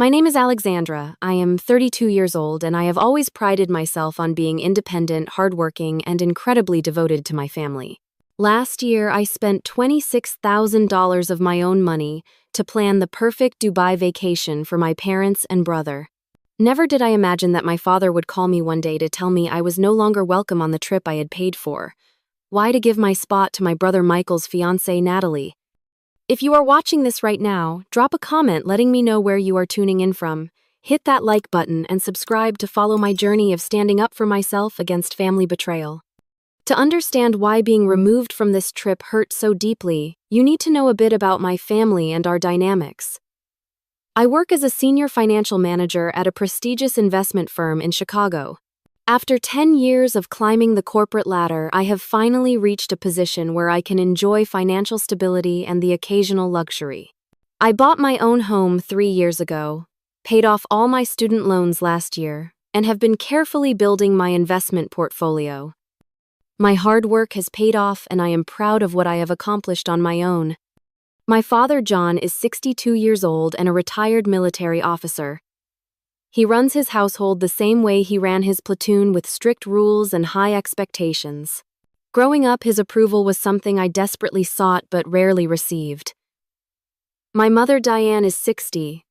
My name is Alexandra. I am 32 years old, and I have always prided myself on being independent, hardworking, and incredibly devoted to my family. Last year, I spent $26,000 of my own money to plan the perfect Dubai vacation for my parents and brother. Never did I imagine that my father would call me one day to tell me I was no longer welcome on the trip I had paid for. Why to give my spot to my brother Michael's fiancée, Natalie? If you are watching this right now, drop a comment letting me know where you are tuning in from. Hit that like button and subscribe to follow my journey of standing up for myself against family betrayal. To understand why being removed from this trip hurt so deeply, you need to know a bit about my family and our dynamics. I work as a senior financial manager at a prestigious investment firm in Chicago. After 10 years of climbing the corporate ladder, I have finally reached a position where I can enjoy financial stability and the occasional luxury. I bought my own home 3 years ago, paid off all my student loans last year, and have been carefully building my investment portfolio. My hard work has paid off, and I am proud of what I have accomplished on my own. My father, John, is 62 years old and a retired military officer. He runs his household the same way he ran his platoon, with strict rules and high expectations. Growing up, his approval was something I desperately sought but rarely received. My mother, Diane, is 60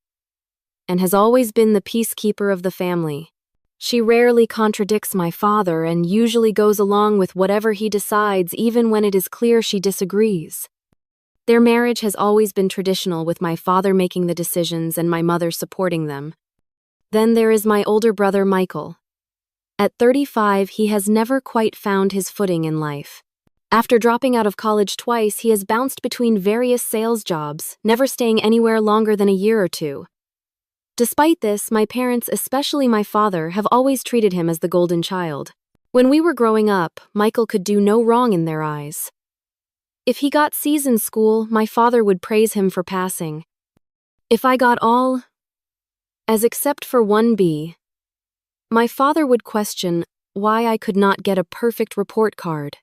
and has always been the peacekeeper of the family. She rarely contradicts my father and usually goes along with whatever he decides, even when it is clear she disagrees. Their marriage has always been traditional, with my father making the decisions and my mother supporting them. Then there is my older brother, Michael. At 35, he has never quite found his footing in life. After dropping out of college twice, he has bounced between various sales jobs, never staying anywhere longer than a year or two. Despite this, my parents, especially my father, have always treated him as the golden child. When we were growing up, Michael could do no wrong in their eyes. If he got C's in school, my father would praise him for passing. If I got all As except for one B, my father would question why I could not get a perfect report card.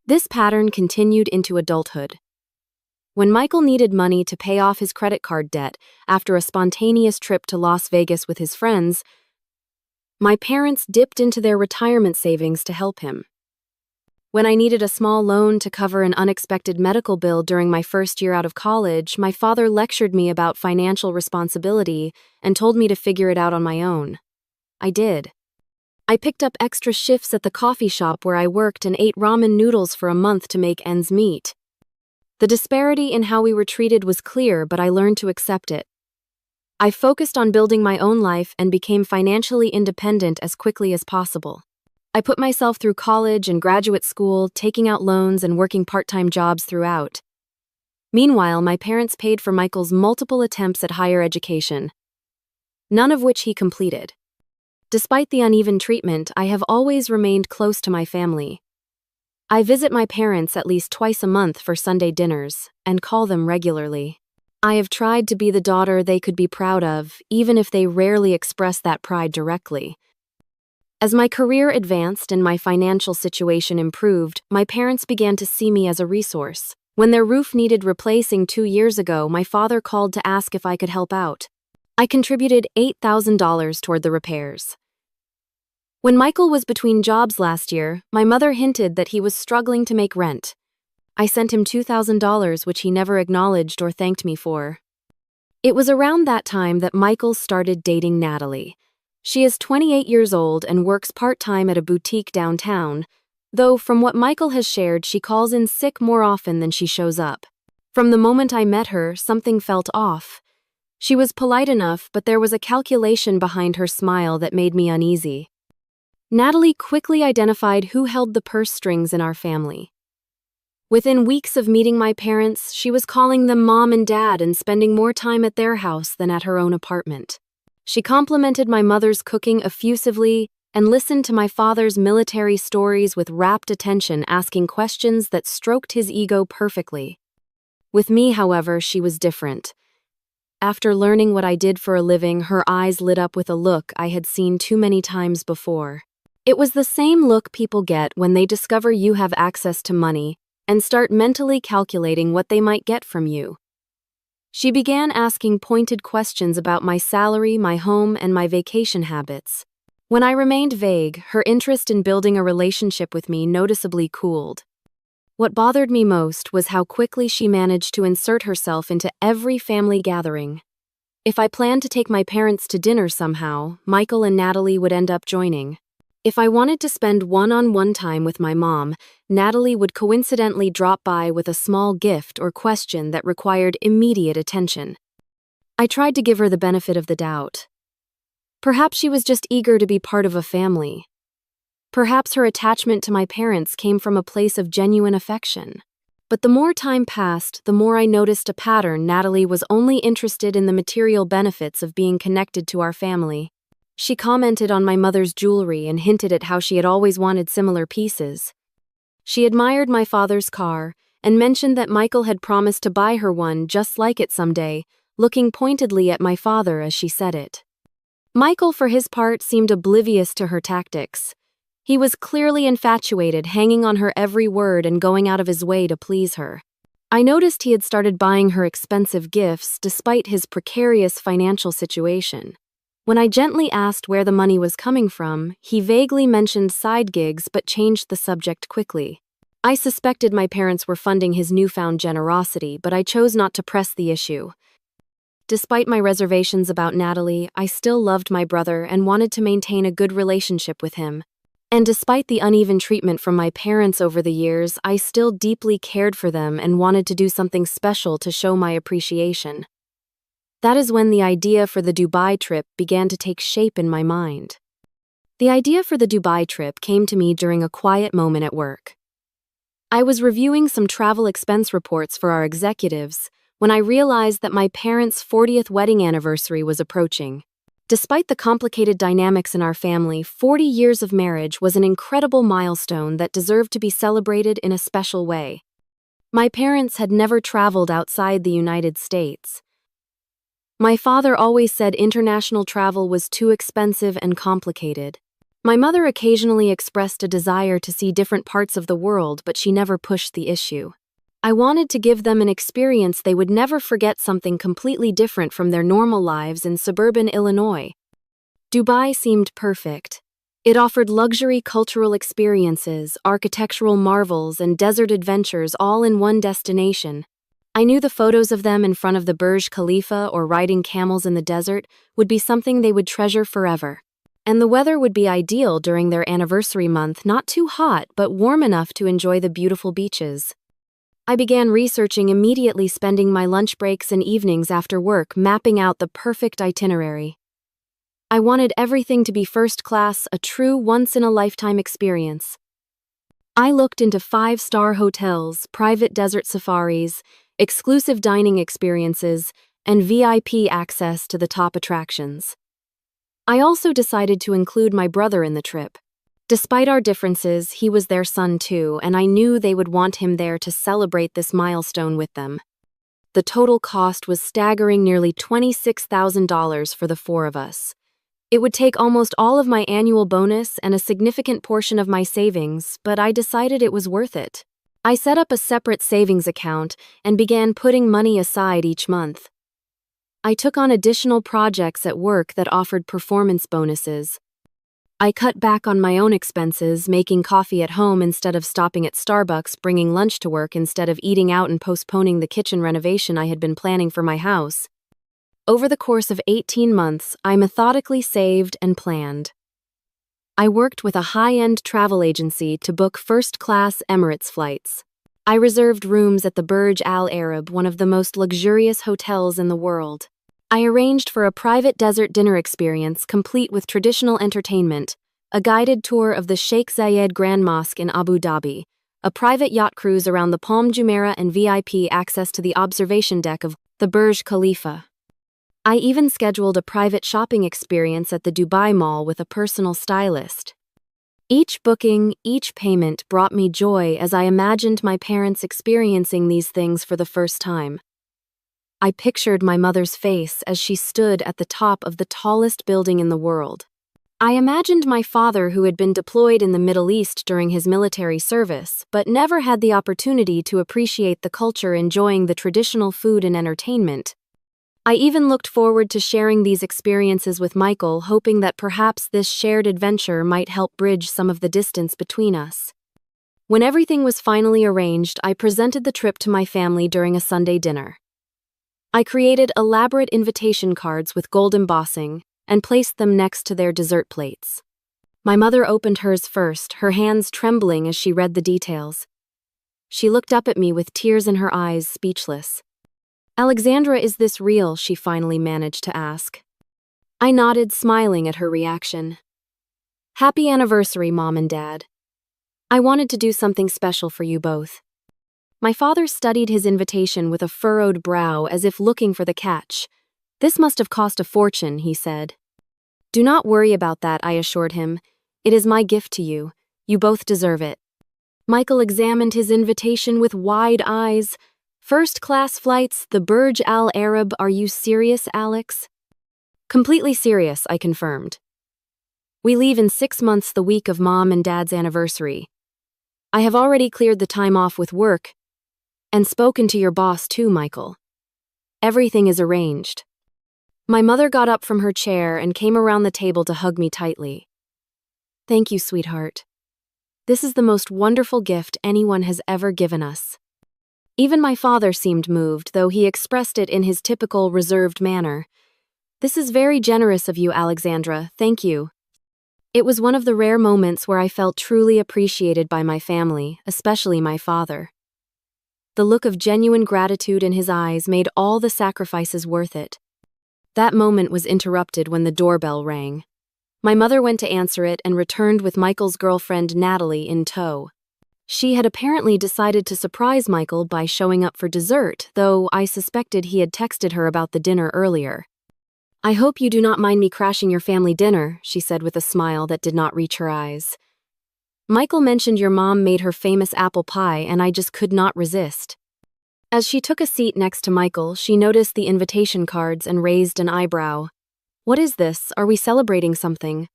This pattern continued into adulthood. When Michael needed money to pay off his credit card debt after a spontaneous trip to Las Vegas with his friends, my parents dipped into their retirement savings to help him. When I needed a small loan to cover an unexpected medical bill during my first year out of college, my father lectured me about financial responsibility and told me to figure it out on my own. I did. I picked up extra shifts at the coffee shop where I worked and ate ramen noodles for a month to make ends meet. The disparity in how we were treated was clear, but I learned to accept it. I focused on building my own life and became financially independent as quickly as possible. I put myself through college and graduate school, taking out loans and working part-time jobs throughout. Meanwhile, my parents paid for Michael's multiple attempts at higher education, none of which he completed. Despite the uneven treatment, I have always remained close to my family. I visit my parents at least twice a month for Sunday dinners and call them regularly. I have tried to be the daughter they could be proud of, even if they rarely express that pride directly. As my career advanced and my financial situation improved, my parents began to see me as a resource. When their roof needed replacing 2 years ago, my father called to ask if I could help out. I contributed $8,000 toward the repairs. When Michael was between jobs last year, my mother hinted that he was struggling to make rent. I sent him $2,000, which he never acknowledged or thanked me for. It was around that time that Michael started dating Natalie. She is 28 years old and works part-time at a boutique downtown, though from what Michael has shared, she calls in sick more often than she shows up. From the moment I met her, something felt off. She was polite enough, but there was a calculation behind her smile that made me uneasy. Natalie quickly identified who held the purse strings in our family. Within weeks of meeting my parents, she was calling them mom and dad and spending more time at their house than at her own apartment. She complimented my mother's cooking effusively and listened to my father's military stories with rapt attention, asking questions that stroked his ego perfectly. With me, however, she was different. After learning what I did for a living, her eyes lit up with a look I had seen too many times before. It was the same look people get when they discover you have access to money and start mentally calculating what they might get from you. She began asking pointed questions about my salary, my home, and my vacation habits. When I remained vague, her interest in building a relationship with me noticeably cooled. What bothered me most was how quickly she managed to insert herself into every family gathering. If I planned to take my parents to dinner somehow, Michael and Natalie would end up joining. If I wanted to spend one-on-one time with my mom, Natalie would coincidentally drop by with a small gift or question that required immediate attention. I tried to give her the benefit of the doubt. Perhaps she was just eager to be part of a family. Perhaps her attachment to my parents came from a place of genuine affection. But the more time passed, the more I noticed a pattern. Natalie was only interested in the material benefits of being connected to our family. She commented on my mother's jewelry and hinted at how she had always wanted similar pieces. She admired my father's car and mentioned that Michael had promised to buy her one just like it someday, looking pointedly at my father as she said it. Michael, for his part, seemed oblivious to her tactics. He was clearly infatuated, hanging on her every word and going out of his way to please her. I noticed he had started buying her expensive gifts despite his precarious financial situation. When I gently asked where the money was coming from, he vaguely mentioned side gigs but changed the subject quickly. I suspected my parents were funding his newfound generosity, but I chose not to press the issue. Despite my reservations about Natalie, I still loved my brother and wanted to maintain a good relationship with him. And despite the uneven treatment from my parents over the years, I still deeply cared for them and wanted to do something special to show my appreciation. That is when the idea for the Dubai trip began to take shape in my mind. The idea for the Dubai trip came to me during a quiet moment at work. I was reviewing some travel expense reports for our executives when I realized that my parents' 40th wedding anniversary was approaching. Despite the complicated dynamics in our family, 40 years of marriage was an incredible milestone that deserved to be celebrated in a special way. My parents had never traveled outside the United States. My father always said international travel was too expensive and complicated. My mother occasionally expressed a desire to see different parts of the world, but she never pushed the issue. I wanted to give them an experience they would never forget, something completely different from their normal lives in suburban Illinois. Dubai seemed perfect. It offered luxury cultural experiences, architectural marvels, and desert adventures all in one destination. I knew the photos of them in front of the Burj Khalifa or riding camels in the desert would be something they would treasure forever. And the weather would be ideal during their anniversary month, not too hot but warm enough to enjoy the beautiful beaches. I began researching immediately, spending my lunch breaks and evenings after work mapping out the perfect itinerary. I wanted everything to be first class, a true once-in-a-lifetime experience. I looked into 5-star hotels, private desert safaris, exclusive dining experiences, and VIP access to the top attractions. I also decided to include my brother in the trip. Despite our differences, he was their son too, and I knew they would want him there to celebrate this milestone with them. The total cost was staggering, nearly $26,000 for the 4 of us. It would take almost all of my annual bonus and a significant portion of my savings, but I decided it was worth it. I set up a separate savings account and began putting money aside each month. I took on additional projects at work that offered performance bonuses. I cut back on my own expenses, making coffee at home instead of stopping at Starbucks, bringing lunch to work instead of eating out, and postponing the kitchen renovation I had been planning for my house. Over the course of 18 months, I methodically saved and planned. I worked with a high-end travel agency to book first-class Emirates flights. I reserved rooms at the Burj Al Arab, one of the most luxurious hotels in the world. I arranged for a private desert dinner experience complete with traditional entertainment, a guided tour of the Sheikh Zayed Grand Mosque in Abu Dhabi, a private yacht cruise around the Palm Jumeirah, and VIP access to the observation deck of the Burj Khalifa. I even scheduled a private shopping experience at the Dubai Mall with a personal stylist. Each booking, each payment brought me joy as I imagined my parents experiencing these things for the first time. I pictured my mother's face as she stood at the top of the tallest building in the world. I imagined my father, who had been deployed in the Middle East during his military service, but never had the opportunity to appreciate the culture, enjoying the traditional food and entertainment, I even looked forward to sharing these experiences with Michael, hoping that perhaps this shared adventure might help bridge some of the distance between us. When everything was finally arranged, I presented the trip to my family during a Sunday dinner. I created elaborate invitation cards with gold embossing and placed them next to their dessert plates. My mother opened hers first, her hands trembling as she read the details. She looked up at me with tears in her eyes, speechless. "Alexandra, is this real?" she finally managed to ask. I nodded, smiling at her reaction. "Happy anniversary, Mom and Dad. I wanted to do something special for you both." My father studied his invitation with a furrowed brow as if looking for the catch. "This must have cost a fortune," he said. "Do not worry about that," I assured him. "It is my gift to you. You both deserve it." Michael examined his invitation with wide eyes. "First-class flights, the Burj Al Arab. Are you serious, Alex?" "Completely serious," I confirmed. "We leave in 6 months, the week of Mom and Dad's anniversary. I have already cleared the time off with work and spoken to your boss too, Michael. Everything is arranged." My mother got up from her chair and came around the table to hug me tightly. "Thank you, sweetheart. This is the most wonderful gift anyone has ever given us." Even my father seemed moved, though he expressed it in his typical reserved manner. "This is very generous of you, Alexandra. Thank you." It was one of the rare moments where I felt truly appreciated by my family, especially my father. The look of genuine gratitude in his eyes made all the sacrifices worth it. That moment was interrupted when the doorbell rang. My mother went to answer it and returned with Michael's girlfriend Natalie in tow. She had apparently decided to surprise Michael by showing up for dessert, though I suspected he had texted her about the dinner earlier. "I hope you do not mind me crashing your family dinner," she said with a smile that did not reach her eyes. "Michael mentioned your mom made her famous apple pie, and I just could not resist." As she took a seat next to Michael, she noticed the invitation cards and raised an eyebrow. "What is this? Are we celebrating something?"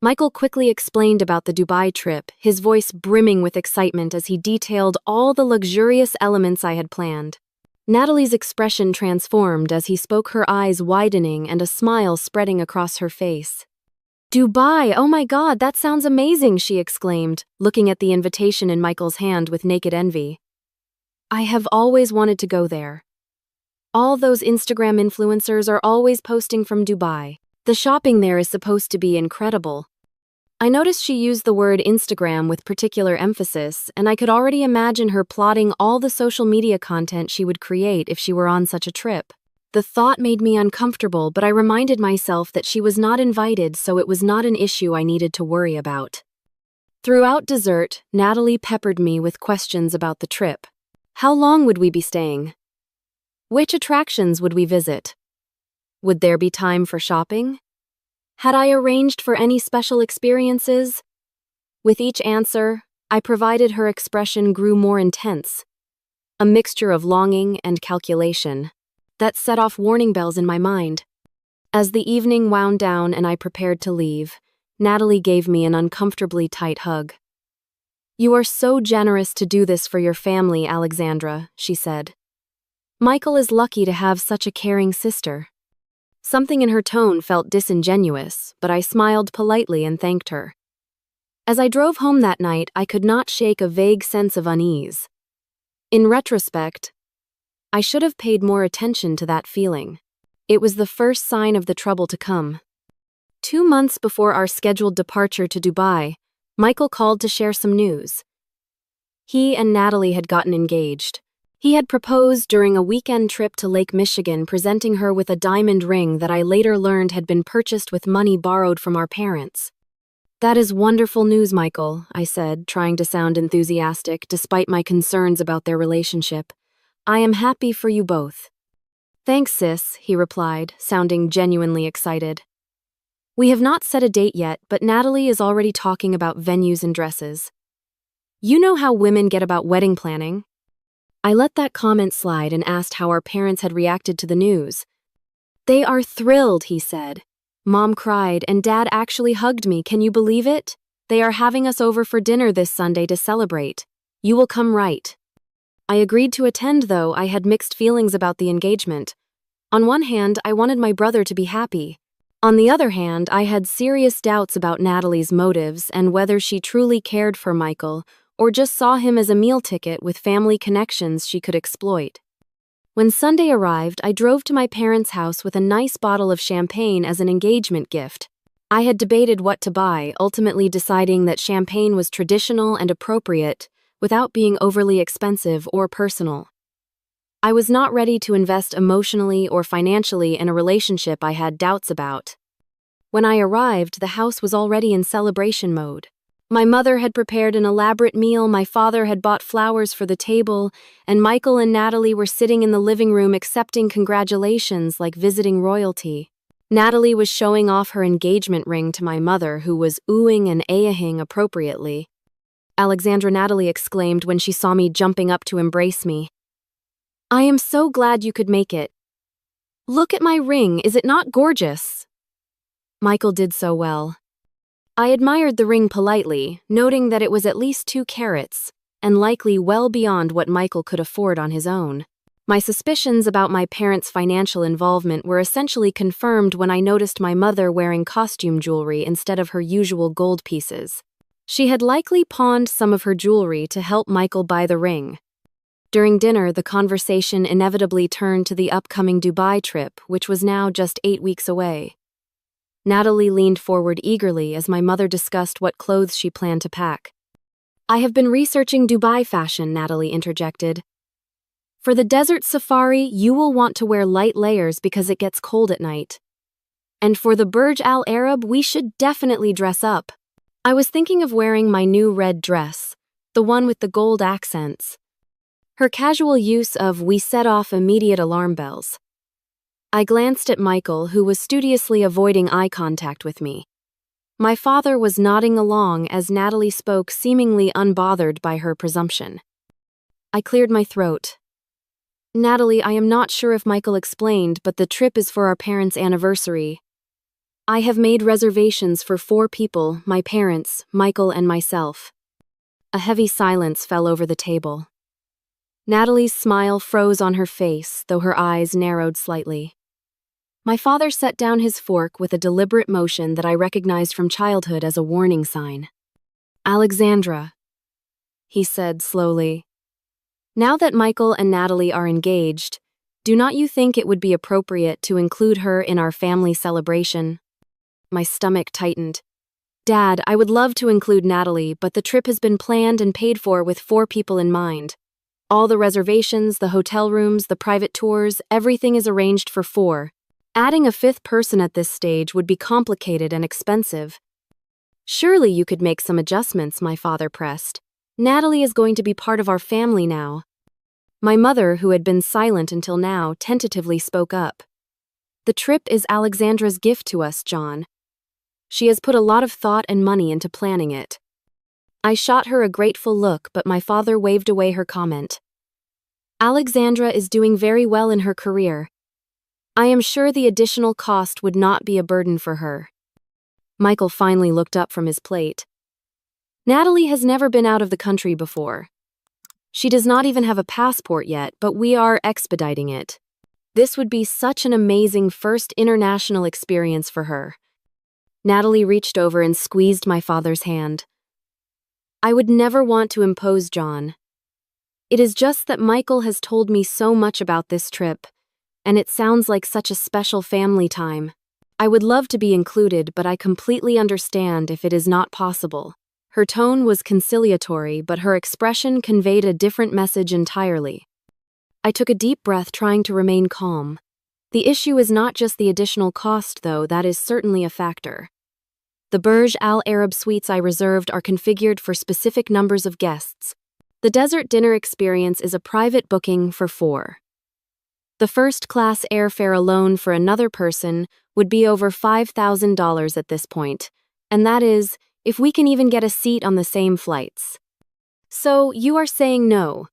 Michael quickly explained about the Dubai trip, his voice brimming with excitement as he detailed all the luxurious elements I had planned. Natalie's expression transformed as he spoke, her eyes widening and a smile spreading across her face. "Dubai, oh my God, that sounds amazing," she exclaimed, looking at the invitation in Michael's hand with naked envy. "I have always wanted to go there. All those Instagram influencers are always posting from Dubai. The shopping there is supposed to be incredible." I noticed she used the word Instagram with particular emphasis, and I could already imagine her plotting all the social media content she would create if she were on such a trip. The thought made me uncomfortable, but I reminded myself that she was not invited, so it was not an issue I needed to worry about. Throughout dessert, Natalie peppered me with questions about the trip. How long would we be staying? Which attractions would we visit? Would there be time for shopping? Had I arranged for any special experiences? With each answer, I provided, her expression grew more intense, a mixture of longing and calculation that set off warning bells in my mind. As the evening wound down and I prepared to leave, Natalie gave me an uncomfortably tight hug. "You are so generous to do this for your family, Alexandra," she said. "Michael is lucky to have such a caring sister." Something in her tone felt disingenuous, but I smiled politely and thanked her. As I drove home that night, I could not shake a vague sense of unease. In retrospect, I should have paid more attention to that feeling. It was the first sign of the trouble to come. 2 months before our scheduled departure to Dubai, Michael called to share some news. He and Natalie had gotten engaged. He had proposed during a weekend trip to Lake Michigan, presenting her with a diamond ring that I later learned had been purchased with money borrowed from our parents. "That is wonderful news, Michael," I said, trying to sound enthusiastic despite my concerns about their relationship. "I am happy for you both." "Thanks, sis," he replied, sounding genuinely excited. "We have not set a date yet, but Natalie is already talking about venues and dresses. You know how women get about wedding planning." I let that comment slide and asked how our parents had reacted to the news. "They are thrilled," he said. "Mom cried and Dad actually hugged me. Can you believe it? They are having us over for dinner this Sunday to celebrate. You will come, right?" I agreed to attend, though I had mixed feelings about the engagement. On one hand, I wanted my brother to be happy. On the other hand, I had serious doubts about Natalie's motives and whether she truly cared for Michael or just saw him as a meal ticket with family connections she could exploit. When Sunday arrived, I drove to my parents' house with a nice bottle of champagne as an engagement gift. I had debated what to buy, ultimately deciding that champagne was traditional and appropriate without being overly expensive or personal. I was not ready to invest emotionally or financially in a relationship I had doubts about. When I arrived, the house was already in celebration mode. My mother had prepared an elaborate meal, my father had bought flowers for the table, and Michael and Natalie were sitting in the living room accepting congratulations like visiting royalty. Natalie was showing off her engagement ring to my mother, who was oohing and ahing appropriately. Alexandra, Natalie exclaimed when she saw me jumping up to embrace me. "I am so glad you could make it. Look at my ring, is it not gorgeous?" Michael did so well. I admired the ring politely, noting that it was at least 2 carats, and likely well beyond what Michael could afford on his own. My suspicions about my parents' financial involvement were essentially confirmed when I noticed my mother wearing costume jewelry instead of her usual gold pieces. She had likely pawned some of her jewelry to help Michael buy the ring. During dinner, the conversation inevitably turned to the upcoming Dubai trip, which was now just 8 weeks away. Natalie leaned forward eagerly as my mother discussed what clothes she planned to pack. "I have been researching Dubai fashion," Natalie interjected. "For the desert safari, you will want to wear light layers because it gets cold at night. And for the Burj Al Arab, we should definitely dress up. I was thinking of wearing my new red dress, the one with the gold accents." Her casual use of "we" set off immediate alarm bells. I glanced at Michael, who was studiously avoiding eye contact with me. My father was nodding along as Natalie spoke, seemingly unbothered by her presumption. I cleared my throat. "Natalie, I am not sure if Michael explained, but the trip is for our parents' anniversary. I have made reservations for 4 people, my parents, Michael, and myself." A heavy silence fell over the table. Natalie's smile froze on her face, though her eyes narrowed slightly. My father set down his fork with a deliberate motion that I recognized from childhood as a warning sign. "Alexandra," he said slowly, "now that Michael and Natalie are engaged, do not you think it would be appropriate to include her in our family celebration?" My stomach tightened. "Dad, I would love to include Natalie, but the trip has been planned and paid for with 4 people in mind. All the reservations, the hotel rooms, the private tours, everything is arranged for 4. Adding a 5th person at this stage would be complicated and expensive." "Surely you could make some adjustments," my father pressed. "Natalie is going to be part of our family now." My mother, who had been silent until now, tentatively spoke up. "The trip is Alexandra's gift to us, John. She has put a lot of thought and money into planning it." I shot her a grateful look, but my father waved away her comment. "Alexandra is doing very well in her career. I am sure the additional cost would not be a burden for her." Michael finally looked up from his plate. "Natalie has never been out of the country before. She does not even have a passport yet, but we are expediting it. This would be such an amazing first international experience for her." Natalie reached over and squeezed my father's hand. "I would never want to impose, John. It is just that Michael has told me so much about this trip, and it sounds like such a special family time. I would love to be included, but I completely understand if it is not possible." Her tone was conciliatory, but her expression conveyed a different message entirely. I took a deep breath, trying to remain calm. The issue is not just the additional cost, though. That is certainly a factor. The Burj Al Arab suites I reserved are configured for specific numbers of guests. The desert dinner experience is a private booking for 4. The first-class airfare alone for another person would be over $5,000 at this point, and that is, if we can even get a seat on the same flights. "So, you are saying no?"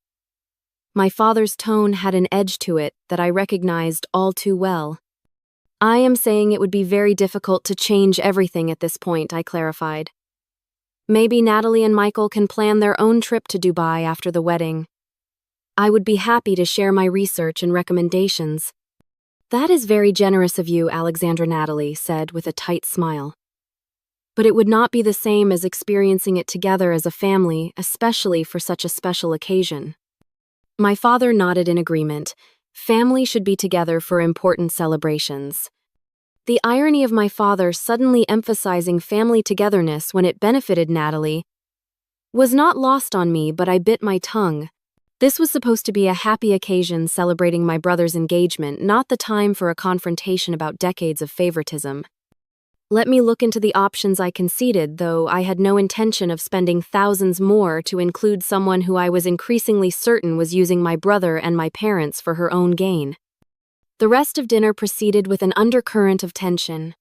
My father's tone had an edge to it that I recognized all too well. "I am saying it would be very difficult to change everything at this point," I clarified. "Maybe Natalie and Michael can plan their own trip to Dubai after the wedding. I would be happy to share my research and recommendations." "That is very generous of you," Alexandra Natalie said with a tight smile. "But it would not be the same as experiencing it together as a family, especially for such a special occasion." My father nodded in agreement. Family should be together for important celebrations. The irony of my father suddenly emphasizing family togetherness when it benefited Natalie was not lost on me, but I bit my tongue. This was supposed to be a happy occasion celebrating my brother's engagement, not the time for a confrontation about decades of favoritism. Let me look into the options I conceded, though I had no intention of spending thousands more to include someone who I was increasingly certain was using my brother and my parents for her own gain. The rest of dinner proceeded with an undercurrent of tension.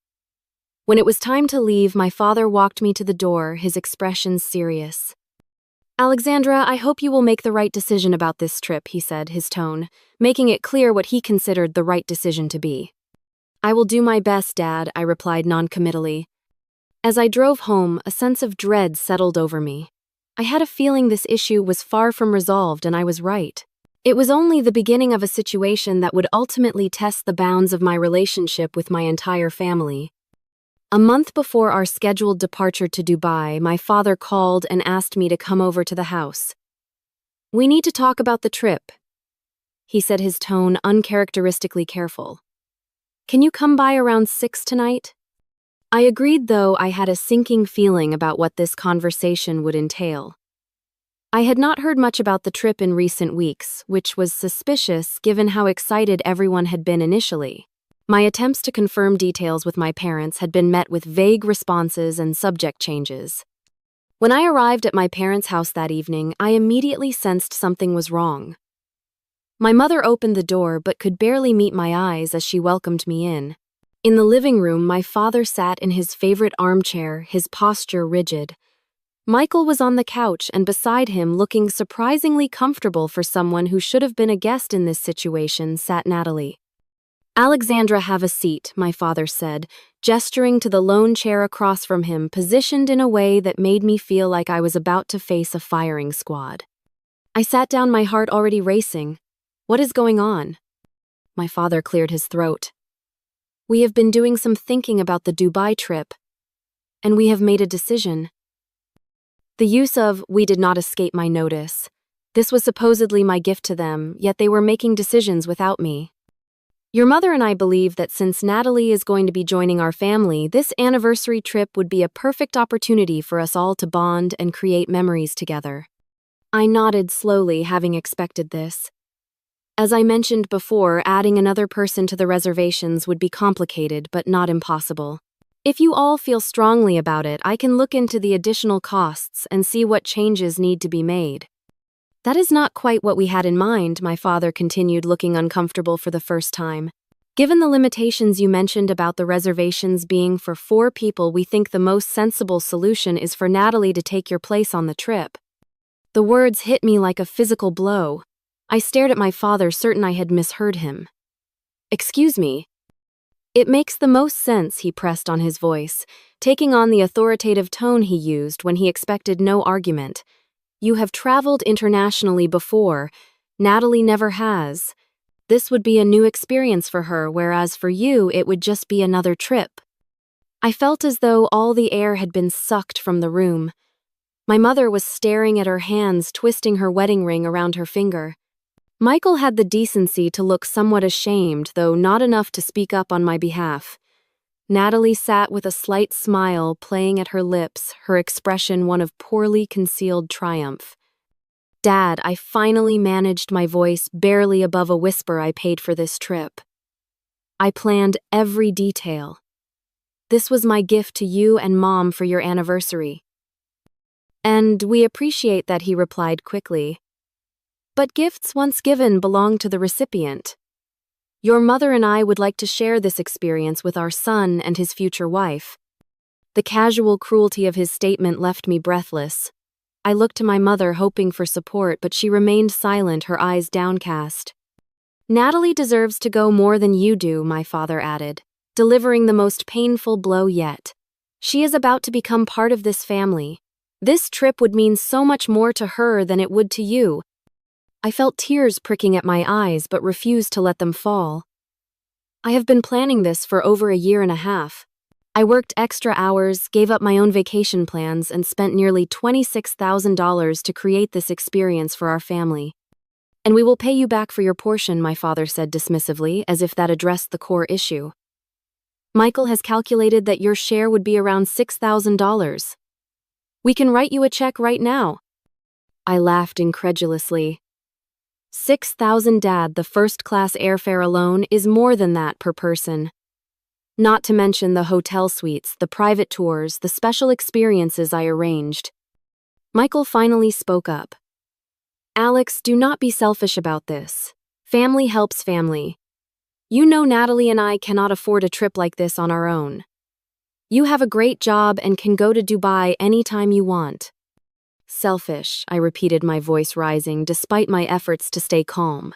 When it was time to leave, my father walked me to the door, his expression serious. "Alexandra, I hope you will make the right decision about this trip," he said, his tone making it clear what he considered the right decision to be. "I will do my best, Dad," I replied noncommittally. As I drove home, a sense of dread settled over me. I had a feeling this issue was far from resolved, and I was right. It was only the beginning of a situation that would ultimately test the bounds of my relationship with my entire family. A month before our scheduled departure to Dubai, my father called and asked me to come over to the house. "We need to talk about the trip," he said, his tone uncharacteristically careful. "Can you come by around 6 tonight?" I agreed, though I had a sinking feeling about what this conversation would entail. I had not heard much about the trip in recent weeks, which was suspicious given how excited everyone had been initially. My attempts to confirm details with my parents had been met with vague responses and subject changes. When I arrived at my parents' house that evening, I immediately sensed something was wrong. My mother opened the door but could barely meet my eyes as she welcomed me in. In the living room, my father sat in his favorite armchair, his posture rigid. Michael was on the couch, and beside him, looking surprisingly comfortable for someone who should have been a guest in this situation, sat Natalie. "Alexandra, have a seat," my father said, gesturing to the lone chair across from him, positioned in a way that made me feel like I was about to face a firing squad. I sat down, my heart already racing. "What is going on?" My father cleared his throat. "We have been doing some thinking about the Dubai trip, and we have made a decision." The use of "we" did not escape my notice. This was supposedly my gift to them, yet they were making decisions without me. "Your mother and I believe that since Natalie is going to be joining our family, this anniversary trip would be a perfect opportunity for us all to bond and create memories together." I nodded slowly, having expected this. As I mentioned before, adding another person to the reservations would be complicated, but not impossible. If you all feel strongly about it, I can look into the additional costs and see what changes need to be made. "That is not quite what we had in mind," my father continued, looking uncomfortable for the first time. "Given the limitations you mentioned about the reservations being for 4 people, we think the most sensible solution is for Natalie to take your place on the trip." The words hit me like a physical blow. I stared at my father, certain I had misheard him. "Excuse me." "It makes the most sense," he pressed on his voice, taking on the authoritative tone he used when he expected no argument. "You have traveled internationally before. Natalie never has. This would be a new experience for her, whereas for you it would just be another trip." I felt as though all the air had been sucked from the room. My mother was staring at her hands, twisting her wedding ring around her finger. Michael had the decency to look somewhat ashamed, though not enough to speak up on my behalf. Natalie sat with a slight smile playing at her lips, her expression one of poorly concealed triumph. "Dad," I finally managed, my voice barely above a whisper, "I paid for this trip. I planned every detail. This was my gift to you and Mom for your anniversary." "And we appreciate that," he replied quickly. "But gifts once given belong to the recipient. Your mother and I would like to share this experience with our son and his future wife." The casual cruelty of his statement left me breathless. I looked to my mother, hoping for support, but she remained silent, her eyes downcast. "Natalie deserves to go more than you do," my father added, delivering the most painful blow yet. "She is about to become part of this family. This trip would mean so much more to her than it would to you." I felt tears pricking at my eyes but refused to let them fall. I have been planning this for over a year and a half. I worked extra hours, gave up my own vacation plans, and spent nearly $26,000 to create this experience for our family. And we will pay you back for your portion, my father said dismissively, as if that addressed the core issue. Michael has calculated that your share would be around $6,000. We can write you a check right now. I laughed incredulously. $6,000, Dad, the first-class airfare alone is more than that per person. Not to mention the hotel suites, the private tours, the special experiences I arranged. Michael finally spoke up. Alex, do not be selfish about this. Family helps family. You know Natalie and I cannot afford a trip like this on our own. You have a great job and can go to Dubai anytime you want. Selfish, I repeated, my voice rising despite my efforts to stay calm.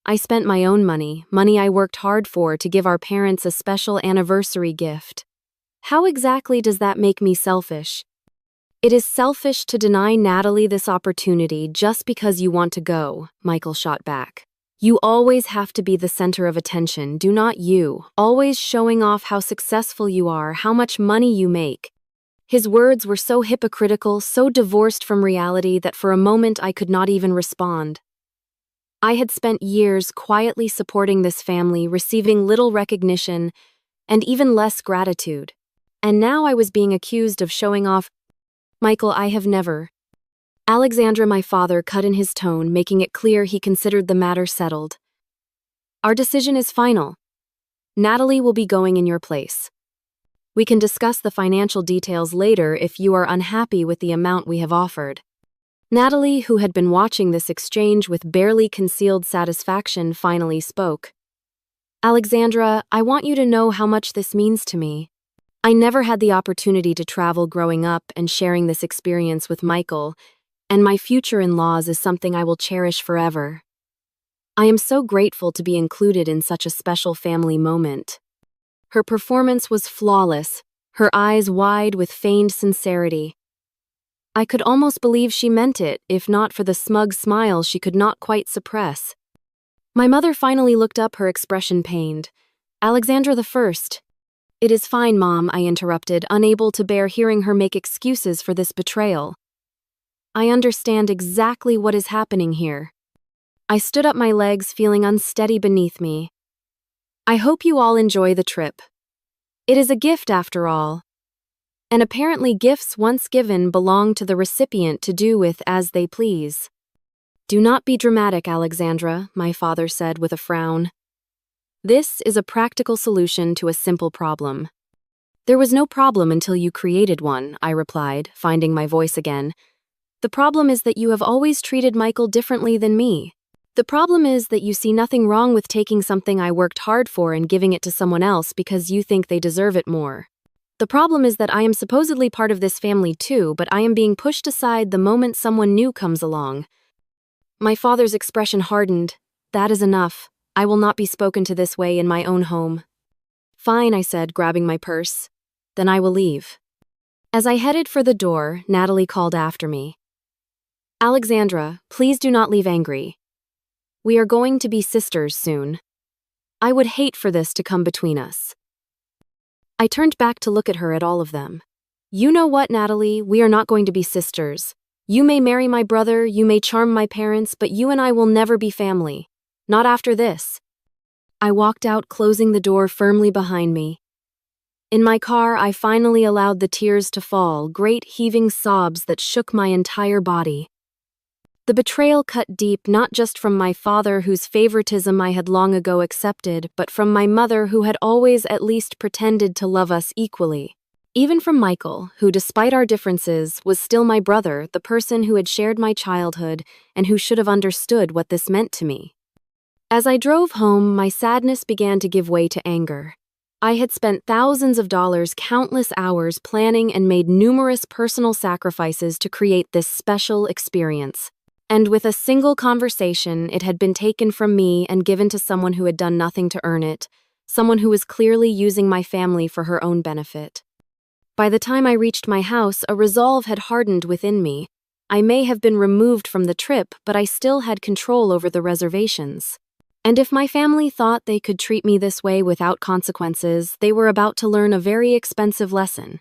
I spent my own money I worked hard for, to give our parents a special anniversary gift. How exactly does that make me selfish? It is selfish to deny Natalie this opportunity just because you want to go, Michael shot back. You always have to be the center of attention, do not you, always showing off how successful you are, how much money you make. His words were so hypocritical, so divorced from reality that for a moment I could not even respond. I had spent years quietly supporting this family, receiving little recognition and even less gratitude. And now I was being accused of showing off. Michael, I have never. Alexandra, my father, cut in his tone, making it clear he considered the matter settled. Our decision is final. Natalie will be going in your place. We can discuss the financial details later if you are unhappy with the amount we have offered. Natalie, who had been watching this exchange with barely concealed satisfaction, finally spoke. Alexandra, I want you to know how much this means to me. I never had the opportunity to travel growing up, and sharing this experience with Michael and my future in-laws is something I will cherish forever. I am so grateful to be included in such a special family moment. Her performance was flawless, her eyes wide with feigned sincerity. I could almost believe she meant it, if not for the smug smile she could not quite suppress. My mother finally looked up, her expression pained. Alexandra the First. It is fine, Mom, I interrupted, unable to bear hearing her make excuses for this betrayal. I understand exactly what is happening here. I stood up, my legs feeling unsteady beneath me. I hope you all enjoy the trip. It is a gift after all. And apparently gifts once given belong to the recipient to do with as they please. Do not be dramatic, Alexandra, my father said with a frown. This is a practical solution to a simple problem. There was no problem until you created one, I replied, finding my voice again. The problem is that you have always treated Michael differently than me. The problem is that you see nothing wrong with taking something I worked hard for and giving it to someone else because you think they deserve it more. The problem is that I am supposedly part of this family too, but I am being pushed aside the moment someone new comes along. My father's expression hardened. That is enough. I will not be spoken to this way in my own home. Fine, I said, grabbing my purse. Then I will leave. As I headed for the door, Natalie called after me. Alexandra, please do not leave angry. We are going to be sisters soon. I would hate for this to come between us. I turned back to look at her, at all of them. You know what, Natalie, we are not going to be sisters. You may marry my brother, you may charm my parents, but you and I will never be family. Not after this. I walked out, closing the door firmly behind me. In my car, I finally allowed the tears to fall, great heaving sobs that shook my entire body. The betrayal cut deep, not just from my father, whose favoritism I had long ago accepted, but from my mother, who had always at least pretended to love us equally. Even from Michael, who, despite our differences, was still my brother, the person who had shared my childhood and who should have understood what this meant to me. As I drove home, my sadness began to give way to anger. I had spent thousands of dollars, countless hours planning, and made numerous personal sacrifices to create this special experience. And with a single conversation, it had been taken from me and given to someone who had done nothing to earn it, someone who was clearly using my family for her own benefit. By the time I reached my house, a resolve had hardened within me. I may have been removed from the trip, but I still had control over the reservations. And if my family thought they could treat me this way without consequences, they were about to learn a very expensive lesson.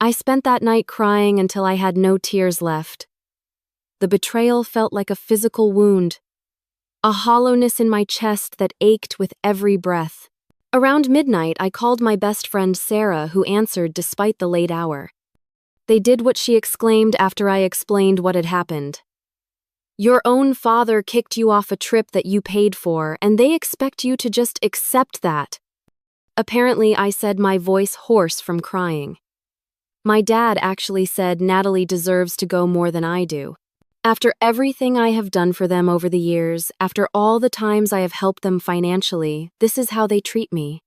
I spent that night crying until I had no tears left. The betrayal felt like a physical wound, a hollowness in my chest that ached with every breath. Around midnight, I called my best friend Sarah, who answered despite the late hour. They did what she exclaimed after I explained what had happened. Your own father kicked you off a trip that you paid for, and they expect you to just accept that. Apparently, I said, my voice hoarse from crying. My dad actually said Natalie deserves to go more than I do. After everything I have done for them over the years, after all the times I have helped them financially, this is how they treat me.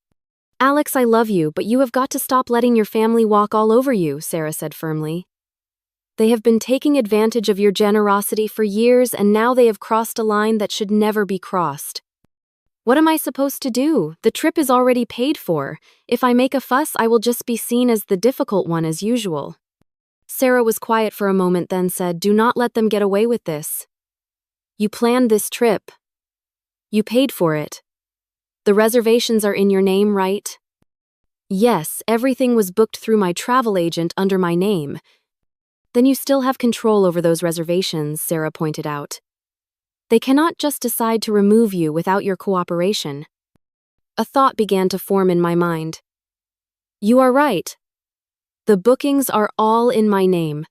Alex, I love you, but you have got to stop letting your family walk all over you, Sarah said firmly. They have been taking advantage of your generosity for years, and now they have crossed a line that should never be crossed. What am I supposed to do? The trip is already paid for. If I make a fuss, I will just be seen as the difficult one as usual. Sarah was quiet for a moment, then said, do not let them get away with this. You planned this trip. You paid for it. The reservations are in your name, right? Yes, everything was booked through my travel agent under my name. Then you still have control over those reservations, Sarah pointed out. They cannot just decide to remove you without your cooperation. A thought began to form in my mind. You are right. The bookings are all in my name.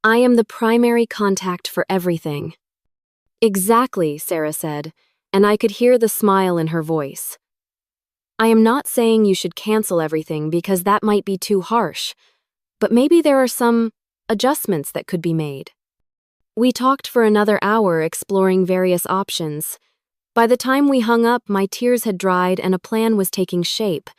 I am the primary contact for everything. Exactly, Sarah said, and I could hear the smile in her voice. I am not saying you should cancel everything because that might be too harsh, but maybe there are some adjustments that could be made. We talked for another hour exploring various options. By the time we hung up, my tears had dried and a plan was taking shape.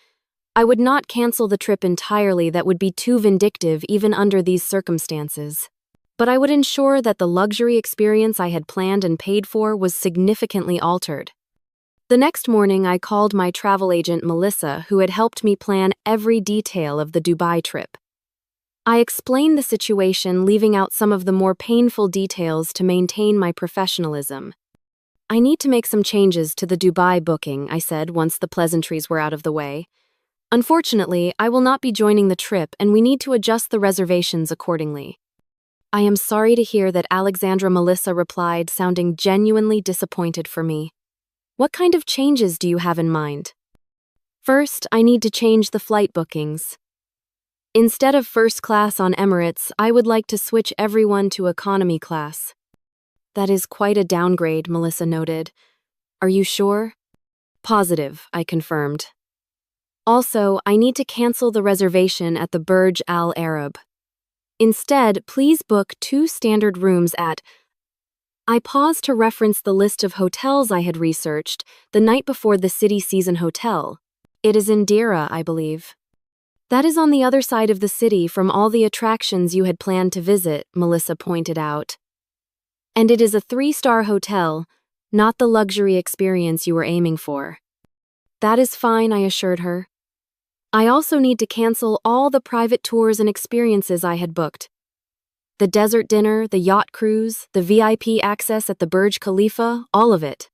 I would not cancel the trip entirely, that would be too vindictive even under these circumstances. But I would ensure that the luxury experience I had planned and paid for was significantly altered. The next morning, I called my travel agent Melissa, who had helped me plan every detail of the Dubai trip. I explained the situation, leaving out some of the more painful details to maintain my professionalism. I need to make some changes to the Dubai booking, I said once the pleasantries were out of the way. Unfortunately, I will not be joining the trip and we need to adjust the reservations accordingly. I am sorry to hear that, Alexandra, Melissa replied, sounding genuinely disappointed for me. What kind of changes do you have in mind? First, I need to change the flight bookings. Instead of first class on Emirates, I would like to switch everyone to economy class. That is quite a downgrade, Melissa noted. Are you sure? Positive, I confirmed. Also, I need to cancel the reservation at the Burj Al Arab. Instead, please book 2 standard rooms at... I paused to reference the list of hotels I had researched the night before the City Season Hotel. It is in Deira, I believe. That is on the other side of the city from all the attractions you had planned to visit, Melissa pointed out. And it is a 3-star hotel, not the luxury experience you were aiming for. That is fine, I assured her. I also need to cancel all the private tours and experiences I had booked. The desert dinner, the yacht cruise, the VIP access at the Burj Khalifa, all of it.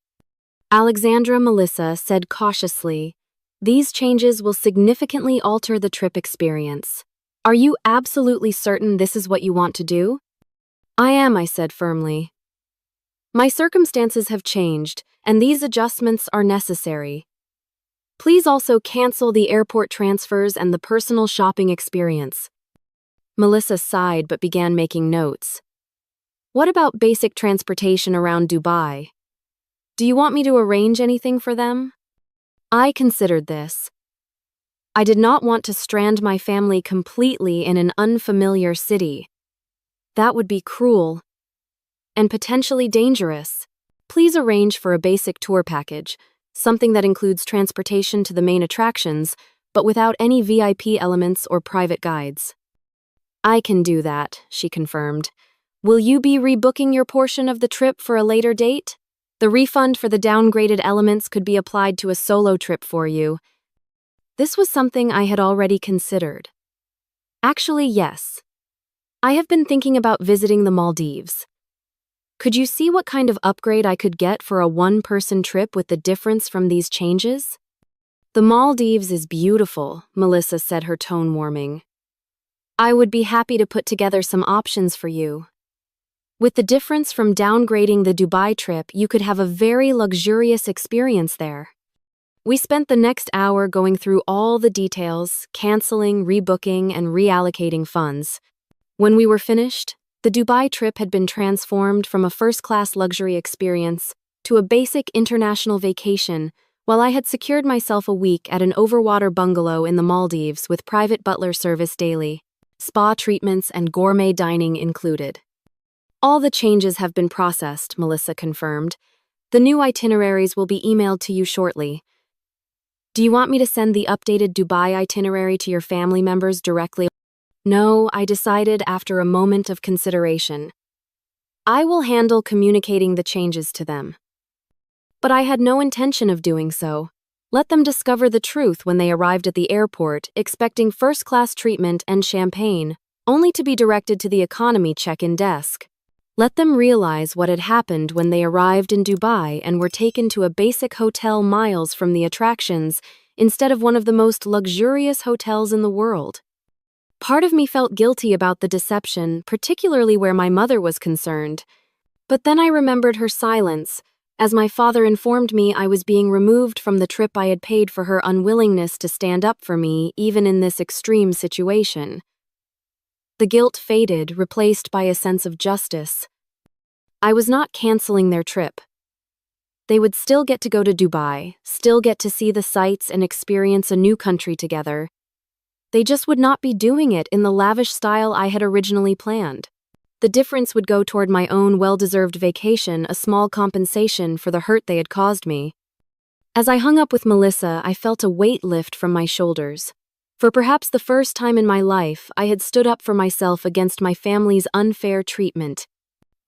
Alexandra, Melissa said cautiously, these changes will significantly alter the trip experience. Are you absolutely certain this is what you want to do? I am, I said firmly. My circumstances have changed, and these adjustments are necessary. Please also cancel the airport transfers and the personal shopping experience. Melissa sighed but began making notes. What about basic transportation around Dubai? Do you want me to arrange anything for them? I considered this. I did not want to strand my family completely in an unfamiliar city. That would be cruel and potentially dangerous. Please arrange for a basic tour package, something that includes transportation to the main attractions, but without any VIP elements or private guides. I can do that, she confirmed. Will you be rebooking your portion of the trip for a later date? The refund for the downgraded elements could be applied to a solo trip for you. This was something I had already considered. Actually, yes. I have been thinking about visiting the Maldives. Could you see what kind of upgrade I could get for a one-person trip with the difference from these changes? The Maldives is beautiful, Melissa said, her tone warming. I would be happy to put together some options for you. With the difference from downgrading the Dubai trip, you could have a very luxurious experience there. We spent the next hour going through all the details, canceling, rebooking, and reallocating funds. When we were finished, the Dubai trip had been transformed from a first-class luxury experience to a basic international vacation, while I had secured myself a week at an overwater bungalow in the Maldives with private butler service daily, spa treatments, and gourmet dining included. All the changes have been processed, Melissa confirmed. The new itineraries will be emailed to you shortly. Do you want me to send the updated Dubai itinerary to your family members directly? No, I decided after a moment of consideration. I will handle communicating the changes to them. But I had no intention of doing so. Let them discover the truth when they arrived at the airport, expecting first-class treatment and champagne, only to be directed to the economy check-in desk. Let them realize what had happened when they arrived in Dubai and were taken to a basic hotel miles from the attractions instead of one of the most luxurious hotels in the world. Part of me felt guilty about the deception, particularly where my mother was concerned. But then I remembered her silence, as my father informed me I was being removed from the trip I had paid for her unwillingness to stand up for me, even in this extreme situation. The guilt faded, replaced by a sense of justice. I was not canceling their trip. They would still get to go to Dubai, still get to see the sights and experience a new country together. They just would not be doing it in the lavish style I had originally planned. The difference would go toward my own well-deserved vacation, a small compensation for the hurt they had caused me. As I hung up with Melissa, I felt a weight lift from my shoulders. For perhaps the first time in my life, I had stood up for myself against my family's unfair treatment.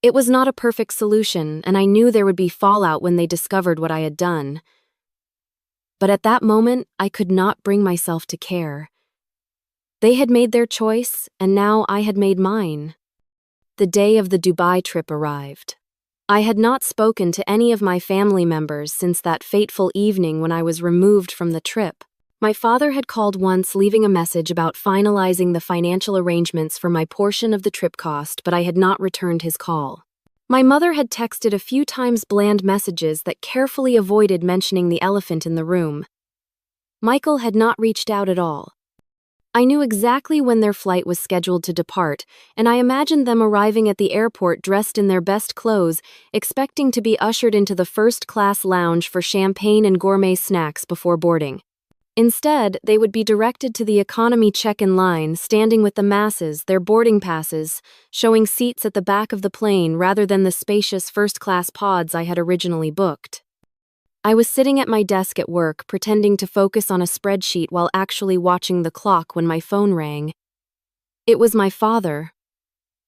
It was not a perfect solution, and I knew there would be fallout when they discovered what I had done. But at that moment, I could not bring myself to care. They had made their choice, and now I had made mine. The day of the Dubai trip arrived. I had not spoken to any of my family members since that fateful evening when I was removed from the trip. My father had called once, leaving a message about finalizing the financial arrangements for my portion of the trip cost, but I had not returned his call. My mother had texted a few times, bland messages that carefully avoided mentioning the elephant in the room. Michael had not reached out at all. I knew exactly when their flight was scheduled to depart, and I imagined them arriving at the airport dressed in their best clothes, expecting to be ushered into the first-class lounge for champagne and gourmet snacks before boarding. Instead, they would be directed to the economy check-in line, standing with the masses, their boarding passes, showing seats at the back of the plane rather than the spacious first-class pods I had originally booked. I was sitting at my desk at work, pretending to focus on a spreadsheet while actually watching the clock when my phone rang. It was my father.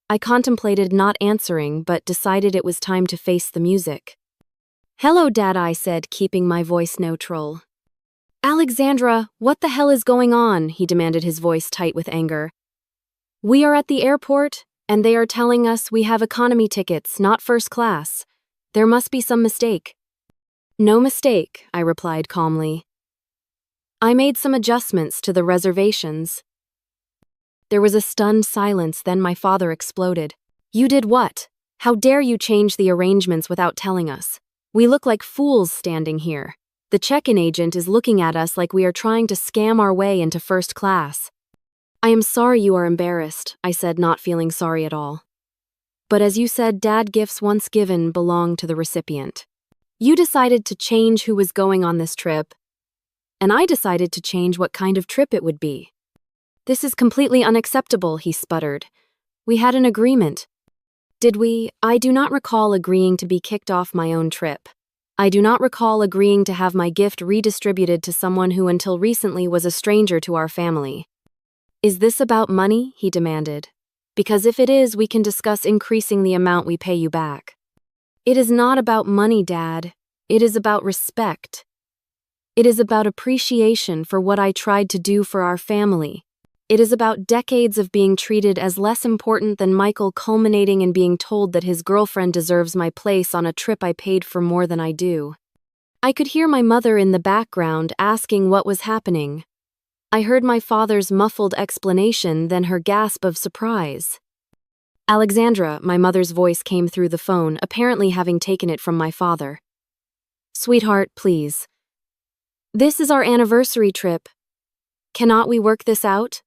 I contemplated not answering, but decided it was time to face the music. "Hello, Dad," I said, keeping my voice neutral. "Alexandra, what the hell is going on?" he demanded, his voice tight with anger. "We are at the airport, and they are telling us we have economy tickets, not first class. There must be some mistake." "No mistake," I replied calmly. "I made some adjustments to the reservations." There was a stunned silence, then my father exploded. "You did what? How dare you change the arrangements without telling us? We look like fools standing here. The check-in agent is looking at us like we are trying to scam our way into first class." "I am sorry you are embarrassed," I said, not feeling sorry at all. "But as you said, Dad, gifts once given belong to the recipient. You decided to change who was going on this trip, and I decided to change what kind of trip it would be. This is completely unacceptable," he sputtered. "We had an agreement." "Did we? I do not recall agreeing to be kicked off my own trip. I do not recall agreeing to have my gift redistributed to someone who until recently was a stranger to our family." "Is this about money?" he demanded. "Because if it is, we can discuss increasing the amount we pay you back." "It is not about money, Dad. It is about respect. It is about appreciation for what I tried to do for our family. It is about decades of being treated as less important than Michael, culminating in being told that his girlfriend deserves my place on a trip I paid for more than I do. I could hear my mother in the background asking what was happening. I heard my father's muffled explanation, then her gasp of surprise. Alexandra, my mother's voice came through the phone, apparently having taken it from my father. Sweetheart, please. This is our anniversary trip. Cannot we work this out?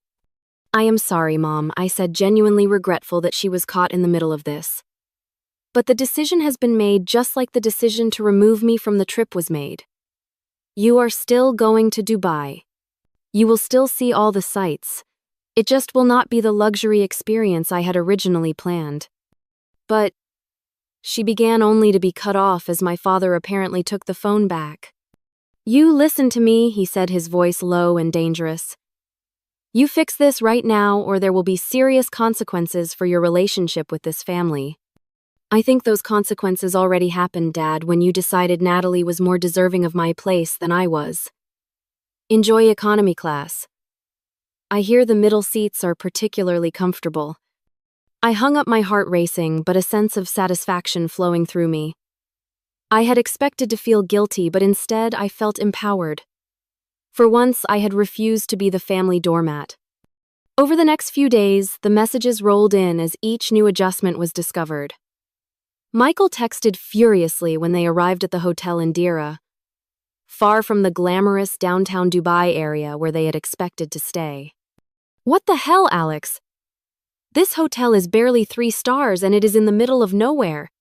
I am sorry, Mom, I said, genuinely regretful that she was caught in the middle of this. But the decision has been made, just like the decision to remove me from the trip was made. You are still going to Dubai. You will still see all the sights. It just will not be the luxury experience I had originally planned. But she began, only to be cut off as my father apparently took the phone back. You listen to me, he said, his voice low and dangerous. You fix this right now, or there will be serious consequences for your relationship with this family. I think those consequences already happened, Dad, when you decided Natalie was more deserving of my place than I was. Enjoy economy class. I hear the middle seats are particularly comfortable. I hung up, my heart racing, but a sense of satisfaction flowing through me. I had expected to feel guilty, but instead I felt empowered. For once, I had refused to be the family doormat. Over the next few days, the messages rolled in as each new adjustment was discovered. Michael texted furiously when they arrived at the hotel in Deira, far from the glamorous downtown Dubai area where they had expected to stay. What the hell, Alex? This hotel is barely 3 stars and it is in the middle of nowhere.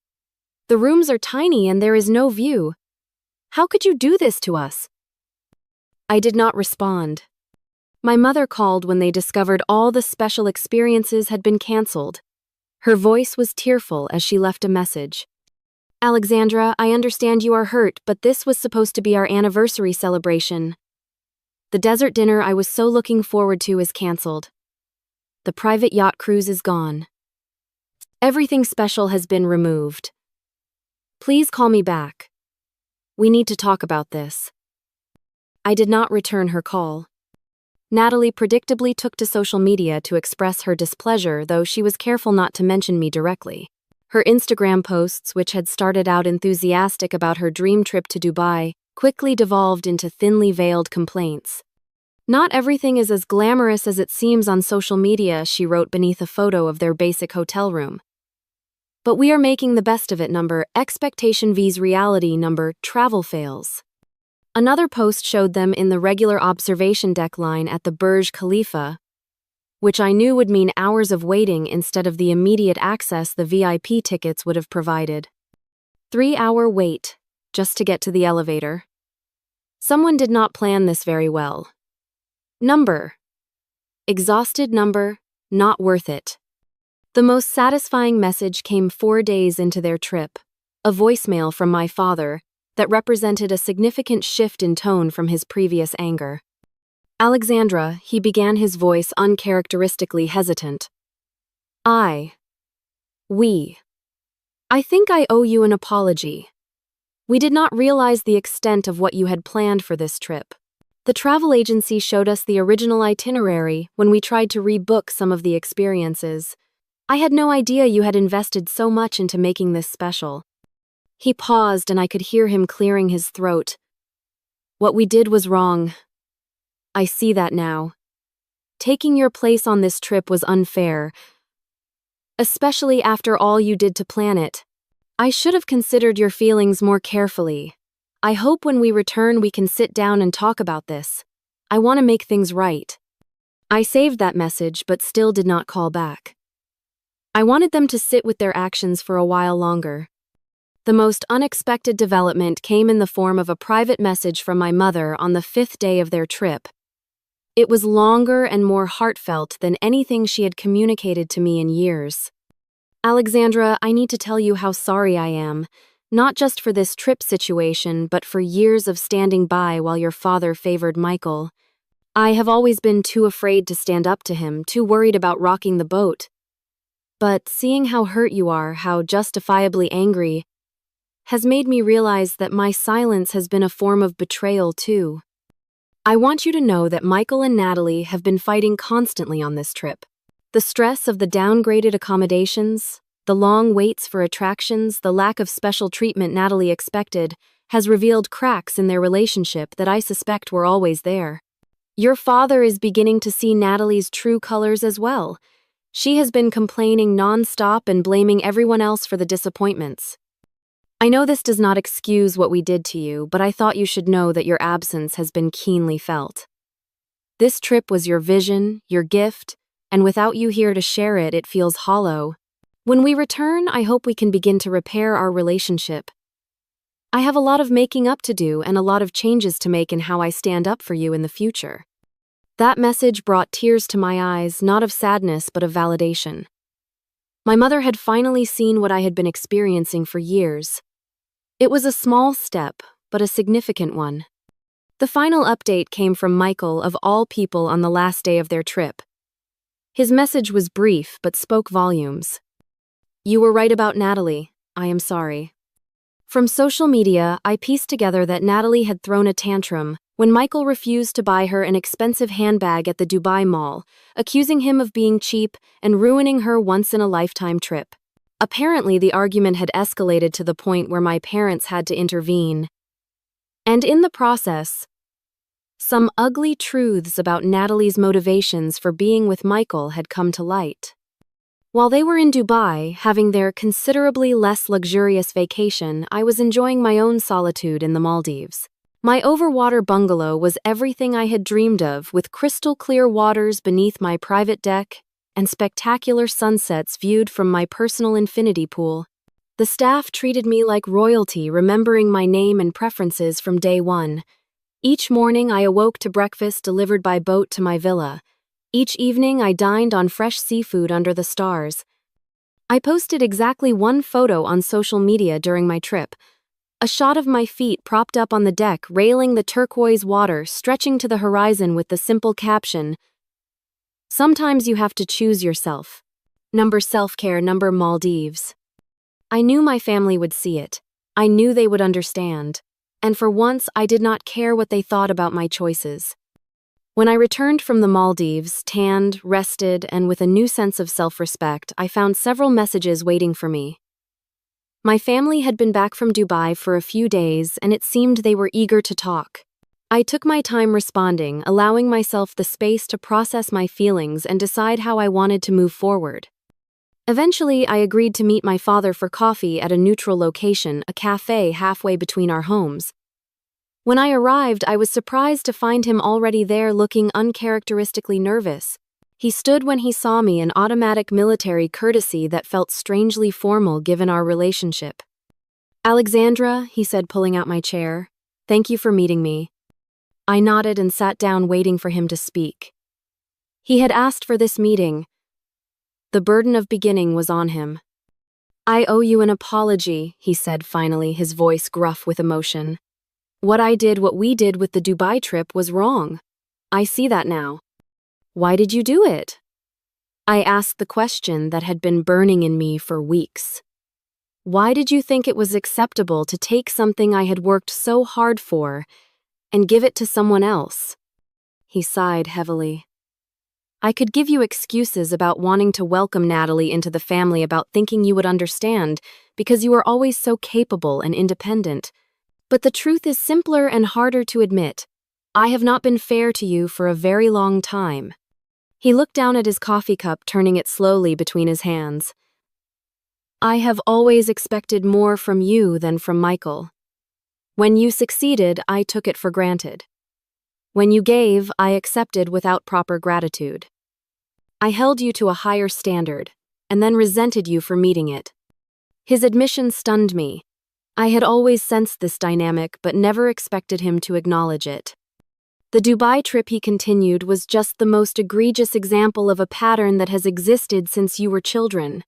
The rooms are tiny and there is no view. How could you do this to us? I did not respond. My mother called when they discovered all the special experiences had been cancelled. Her voice was tearful as she left a message. Alexandra, I understand you are hurt, but this was supposed to be our anniversary celebration. The desert dinner I was so looking forward to is cancelled. The private yacht cruise is gone. Everything special has been removed. Please call me back. We need to talk about this. I did not return her call. Natalie predictably took to social media to express her displeasure, though she was careful not to mention me directly. Her Instagram posts, which had started out enthusiastic about her dream trip to Dubai, quickly devolved into thinly veiled complaints. Not everything is as glamorous as it seems on social media, she wrote beneath a photo of their basic hotel room. But we are making the best of it. Expectation vs reality. Travel fails. Another post showed them in the regular observation deck line at the Burj Khalifa, which I knew would mean hours of waiting instead of the immediate access the VIP tickets would have provided. 3-hour wait, just to get to the elevator. Someone did not plan this very well. Exhausted. Not worth it. The most satisfying message came 4 days into their trip, a voicemail from my father that represented a significant shift in tone from his previous anger. Alexandra, he began, his voice uncharacteristically hesitant. I think I owe you an apology. We did not realize the extent of what you had planned for this trip. The travel agency showed us the original itinerary when we tried to rebook some of the experiences. I had no idea you had invested so much into making this special. He paused and I could hear him clearing his throat. What we did was wrong. I see that now. Taking your place on this trip was unfair, especially after all you did to plan it. I should have considered your feelings more carefully. I hope when we return we can sit down and talk about this. I want to make things right. I saved that message but still did not call back. I wanted them to sit with their actions for a while longer. The most unexpected development came in the form of a private message from my mother on the 5th day of their trip. It was longer and more heartfelt than anything she had communicated to me in years. Alexandra, I need to tell you how sorry I am, not just for this trip situation, but for years of standing by while your father favored Michael. I have always been too afraid to stand up to him, too worried about rocking the boat. But seeing how hurt you are, how justifiably angry, has made me realize that my silence has been a form of betrayal too. I want you to know that Michael and Natalie have been fighting constantly on this trip. The stress of the downgraded accommodations, the long waits for attractions, the lack of special treatment Natalie expected, has revealed cracks in their relationship that I suspect were always there. Your father is beginning to see Natalie's true colors as well. She has been complaining nonstop and blaming everyone else for the disappointments. I know this does not excuse what we did to you, but I thought you should know that your absence has been keenly felt. This trip was your vision, your gift, and without you here to share it, it feels hollow. When we return, I hope we can begin to repair our relationship. I have a lot of making up to do and a lot of changes to make in how I stand up for you in the future. That message brought tears to my eyes, not of sadness, but of validation. My mother had finally seen what I had been experiencing for years. It was a small step, but a significant one. The final update came from Michael, of all people, on the last day of their trip. His message was brief, but spoke volumes. You were right about Natalie. I am sorry. From social media, I pieced together that Natalie had thrown a tantrum when Michael refused to buy her an expensive handbag at the Dubai Mall, accusing him of being cheap and ruining her once-in-a-lifetime trip. Apparently, the argument had escalated to the point where my parents had to intervene. And in the process, some ugly truths about Natalie's motivations for being with Michael had come to light. While they were in Dubai, having their considerably less luxurious vacation, I was enjoying my own solitude in the Maldives. My overwater bungalow was everything I had dreamed of, with crystal-clear waters beneath my private deck and spectacular sunsets viewed from my personal infinity pool. The staff treated me like royalty, remembering my name and preferences from day one. Each morning I awoke to breakfast delivered by boat to my villa. Each evening I dined on fresh seafood under the stars. I posted exactly one photo on social media during my trip. A shot of my feet propped up on the deck, railing the turquoise water, stretching to the horizon with the simple caption, "Sometimes you have to choose yourself. Number self-care, number Maldives." I knew my family would see it. I knew they would understand. And for once, I did not care what they thought about my choices. When I returned from the Maldives, tanned, rested, and with a new sense of self-respect, I found several messages waiting for me. My family had been back from Dubai for a few days, and it seemed they were eager to talk. I took my time responding, allowing myself the space to process my feelings and decide how I wanted to move forward. Eventually, I agreed to meet my father for coffee at a neutral location, a cafe halfway between our homes. When I arrived, I was surprised to find him already there, looking uncharacteristically nervous. He stood when he saw me, an automatic military courtesy that felt strangely formal given our relationship. "Alexandra," he said, pulling out my chair, "thank you for meeting me." I nodded and sat down, waiting for him to speak. He had asked for this meeting. The burden of beginning was on him. "I owe you an apology," he said finally, his voice gruff with emotion. What we did with the Dubai trip was wrong. I see that now." "Why did you do it?" I asked the question that had been burning in me for weeks. Why did you think it was acceptable to take something I had worked so hard for and give it to someone else? He sighed heavily. "I could give you excuses about wanting to welcome Natalie into the family, about thinking you would understand, because you are always so capable and independent. But the truth is simpler and harder to admit. I have not been fair to you for a very long time." He looked down at his coffee cup, turning it slowly between his hands. "I have always expected more from you than from Michael. When you succeeded, I took it for granted. When you gave, I accepted without proper gratitude. I held you to a higher standard, and then resented you for meeting it." His admission stunned me. I had always sensed this dynamic, but never expected him to acknowledge it. The Dubai trip, he continued, was just the most egregious example of a pattern that has existed since you were children.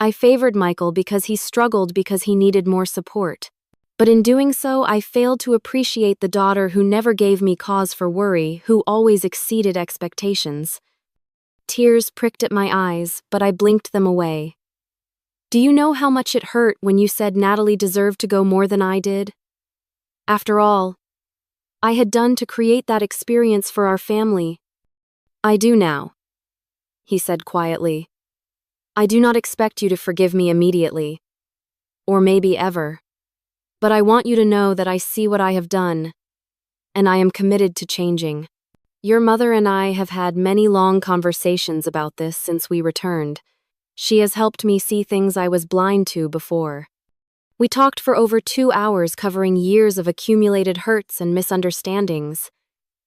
I favored Michael because he struggled, because he needed more support. But in doing so, I failed to appreciate the daughter who never gave me cause for worry, who always exceeded expectations. Tears pricked at my eyes, but I blinked them away. "Do you know how much it hurt when you said Natalie deserved to go more than I did? After all, I had done to create that experience for our family. I do now, he said quietly. I do not expect you to forgive me immediately, or maybe ever. But I want you to know that I see what I have done, and I am committed to changing. Your mother and I have had many long conversations about this since we returned. She has helped me see things I was blind to before. We talked for over 2 hours, covering years of accumulated hurts and misunderstandings.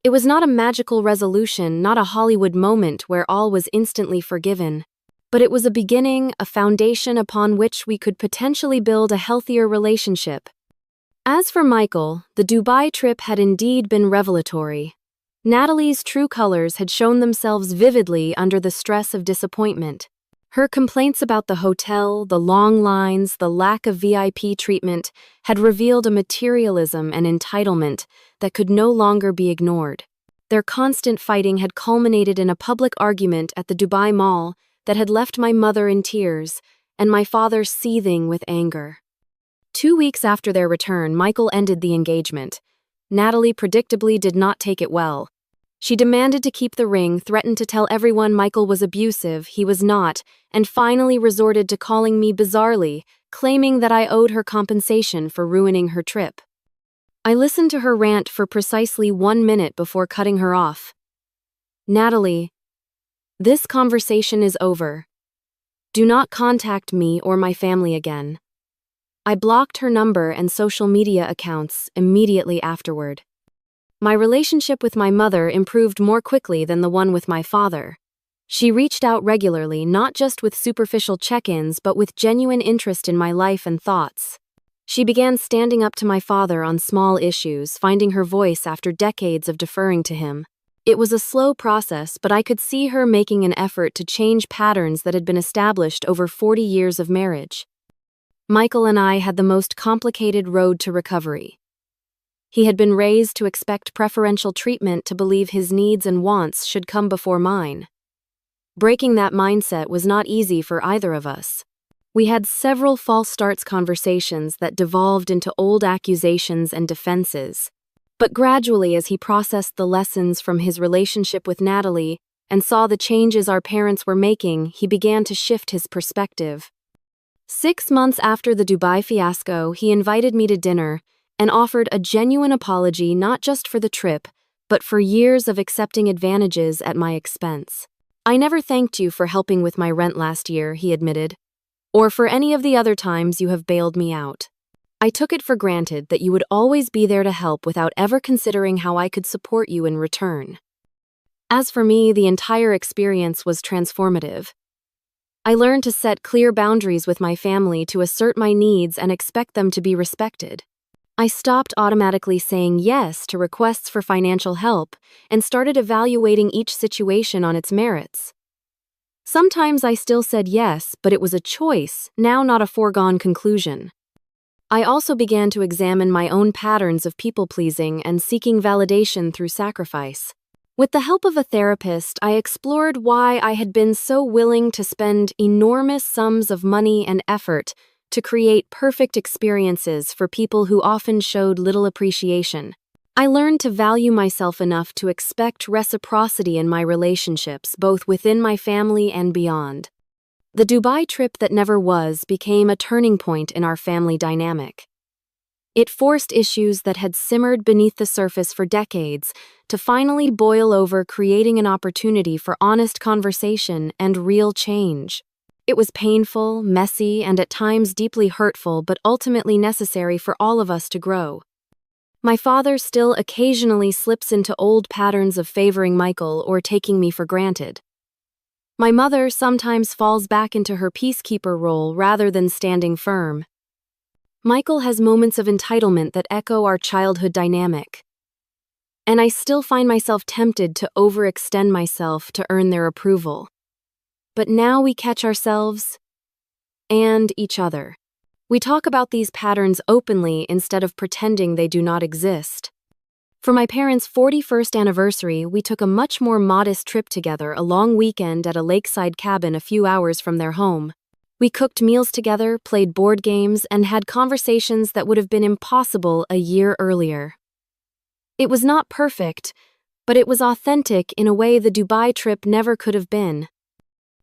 It was not a magical resolution, not a Hollywood moment where all was instantly forgiven. But it was a beginning, a foundation upon which we could potentially build a healthier relationship. As for Michael, the Dubai trip had indeed been revelatory. Natalie's true colors had shown themselves vividly under the stress of disappointment. Her complaints about the hotel, the long lines, the lack of VIP treatment had revealed a materialism and entitlement that could no longer be ignored. Their constant fighting had culminated in a public argument at the Dubai Mall that had left my mother in tears and my father seething with anger. 2 weeks after their return, Michael ended the engagement. Natalie predictably did not take it well. She demanded to keep the ring, threatened to tell everyone Michael was abusive, he was not, and finally resorted to calling me bizarrely, claiming that I owed her compensation for ruining her trip. I listened to her rant for precisely 1 minute before cutting her off. Natalie, this conversation is over. Do not contact me or my family again. I blocked her number and social media accounts immediately afterward. My relationship with my mother improved more quickly than the one with my father. She reached out regularly, not just with superficial check-ins, but with genuine interest in my life and thoughts. She began standing up to my father on small issues, finding her voice after decades of deferring to him. It was a slow process, but I could see her making an effort to change patterns that had been established over 40 years of marriage. Michael and I had the most complicated road to recovery. He had been raised to expect preferential treatment, to believe his needs and wants should come before mine. Breaking that mindset was not easy for either of us. We had several false starts conversations that devolved into old accusations and defenses. But gradually, as he processed the lessons from his relationship with Natalie and saw the changes our parents were making, he began to shift his perspective. 6 months after the Dubai fiasco, he invited me to dinner and offered a genuine apology, not just for the trip, but for years of accepting advantages at my expense. I never thanked you for helping with my rent last year, he admitted, or for any of the other times you have bailed me out. I took it for granted that you would always be there to help without ever considering how I could support you in return. As for me, the entire experience was transformative. I learned to set clear boundaries with my family, to assert my needs and expect them to be respected. I stopped automatically saying yes to requests for financial help and started evaluating each situation on its merits. Sometimes I still said yes, but it was a choice, now not a foregone conclusion. I also began to examine my own patterns of people-pleasing and seeking validation through sacrifice. With the help of a therapist, I explored why I had been so willing to spend enormous sums of money and effort to create perfect experiences for people who often showed little appreciation. I learned to value myself enough to expect reciprocity in my relationships, both within my family and beyond. The Dubai trip that never was became a turning point in our family dynamic. It forced issues that had simmered beneath the surface for decades to finally boil over, creating an opportunity for honest conversation and real change. It was painful, messy, and at times deeply hurtful, but ultimately necessary for all of us to grow. My father still occasionally slips into old patterns of favoring Michael or taking me for granted. My mother sometimes falls back into her peacekeeper role rather than standing firm. Michael has moments of entitlement that echo our childhood dynamic. And I still find myself tempted to overextend myself to earn their approval. But now we catch ourselves and each other. We talk about these patterns openly instead of pretending they do not exist. For my parents' 41st anniversary, we took a much more modest trip together, a long weekend at a lakeside cabin a few hours from their home. We cooked meals together, played board games, and had conversations that would have been impossible a year earlier. It was not perfect, but it was authentic in a way the Dubai trip never could have been.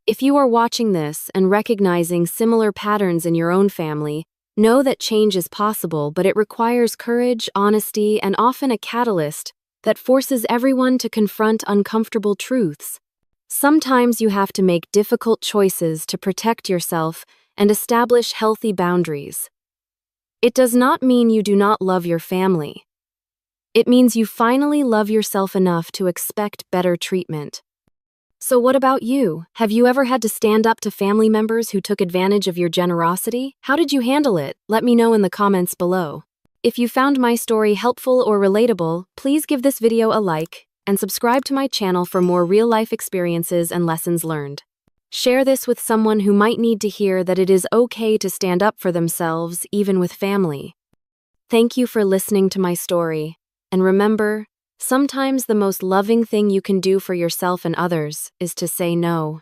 If you are watching this and recognizing similar patterns in your own family, know that change is possible, but it requires courage, honesty, and often a catalyst that forces everyone to confront uncomfortable truths. Sometimes you have to make difficult choices to protect yourself and establish healthy boundaries. It does not mean you do not love your family. It means you finally love yourself enough to expect better treatment. So what about you? Have you ever had to stand up to family members who took advantage of your generosity? How did you handle it? Let me know in the comments below. If you found my story helpful or relatable, please give this video a like and subscribe to my channel for more real-life experiences and lessons learned. Share this with someone who might need to hear that it is okay to stand up for themselves, even with family. Thank you for listening to my story. And remember, sometimes the most loving thing you can do for yourself and others is to say no.